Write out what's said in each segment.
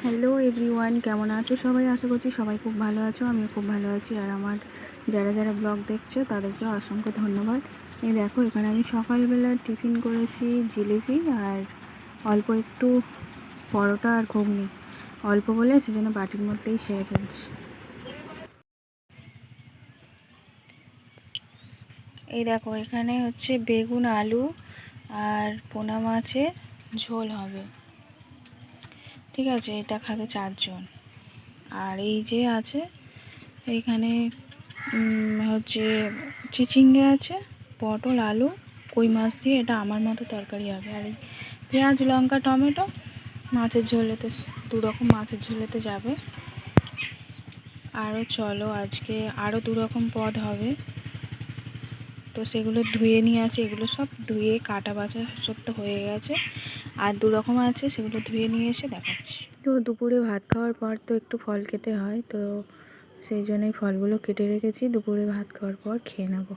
Hello everyone, কেমন আছো সবাই? আশা করছি সবাই খুব ভালো আছো। আমিও খুব ভালো আছি। আর আমার যারা যারা ব্লগ দেখছো তাদেরকে অসংখ্য ধন্যবাদ। এই দেখো, এখানে আমি সকালবেলা টিফিন করেছি জিলিপি আর অল্প একটু পরোটা আর ঘুগনি। অল্প বলে সেজন্য বাটির মধ্যেই সেরে ফেলছি। এই দেখো, এখানে হচ্ছে বেগুন আলু আর পোনা মাছের ঝোল হবে। ঠিক আছে, এটা খাবে 4 জন। আর এই যে আছে এইখানে হচ্ছে চিচিঙ্গে আছে, পটল আলু কই মাছ দিয়ে এটা আমার মতো তরকারি হবে। আর এই পেঁয়াজ লঙ্কা টমেটো মাছের ঝোলেতে, 2 রকম মাছের ঝোলেতে যাবে। আরও চলো, আজকে আরও 2 রকম পদ হবে, তো সেগুলো ধুয়ে নিয়ে আসি। এগুলো সব ধুয়ে কাটা বাছা সব তো হয়ে গেছে, আর 2 রকম আছে, সেগুলো ধুয়ে নিয়ে এসে দেখাচ্ছি। তো দুপুরে ভাত খাওয়ার পর তো একটু ফল খেতে হয়, তো সেই জন্যই ফলগুলো কেটে রেখেছি, দুপুরে ভাত খাওয়ার পর খেয়ে নেব।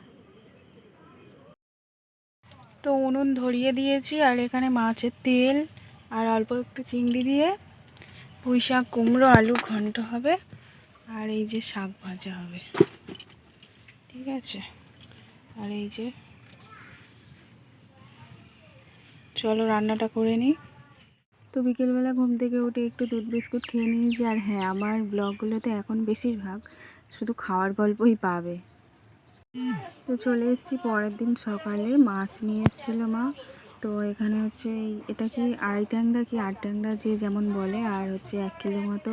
তো উনুন ধরিয়ে দিয়েছি, আর এখানে মাছের তেল আর অল্প একটু চিংড়ি দিয়ে পুঁই শাক কুমড়ো আলু ঘন্ট হবে, আর এই যে শাক ভাজা হবে। ঠিক আছে, আর এই যে চলো রান্নাটা করে নিই। তো বিকেলবেলা ঘুম থেকে উঠে একটু দুধ বিস্কুট খেয়ে নিয়েছি। আর হ্যাঁ, আমার ব্লগগুলোতে এখন বেশিরভাগ শুধু খাওয়ার গল্পই পাবে। তো চলে এসেছি পরের দিন সকালে, মাছ নিয়ে এসেছিলো মা। তো এখানে হচ্ছে এটা কি 2.5 ট্যাংরা কি 8 ট্যাংরা যে যেমন বলে, আর হচ্ছে 1 কিলো মতো।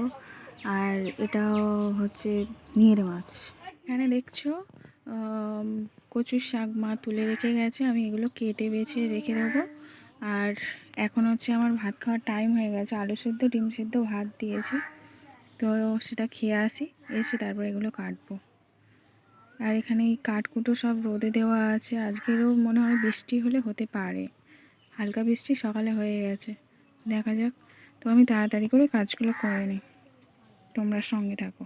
আর এটাও হচ্ছে নিয়েরে মাছ। এখানে দেখছো কচুর শাক মা তুলে রেখে গেছে, আমি এগুলো কেটে বেছে রেখে দেবো। আর এখন হচ্ছে আমার ভাত খাওয়ার টাইম হয়ে গেছে, আলু সেদ্ধ ডিম সেদ্ধ ভাত দিয়েছি, তো সেটা খেয়ে আসি, এসে তারপর এগুলো কাটবো। আর এখানে এই কাঠকুটো সব রোদে দেওয়া আছে। আজকেরও মনে হয় বৃষ্টি হলে হতে পারে, হালকা বৃষ্টি সকালে হয়ে গেছে, দেখা যাক। তো আমি তাড়াতাড়ি করে কাজগুলো করে নিই, তোমরা সঙ্গে থাকো।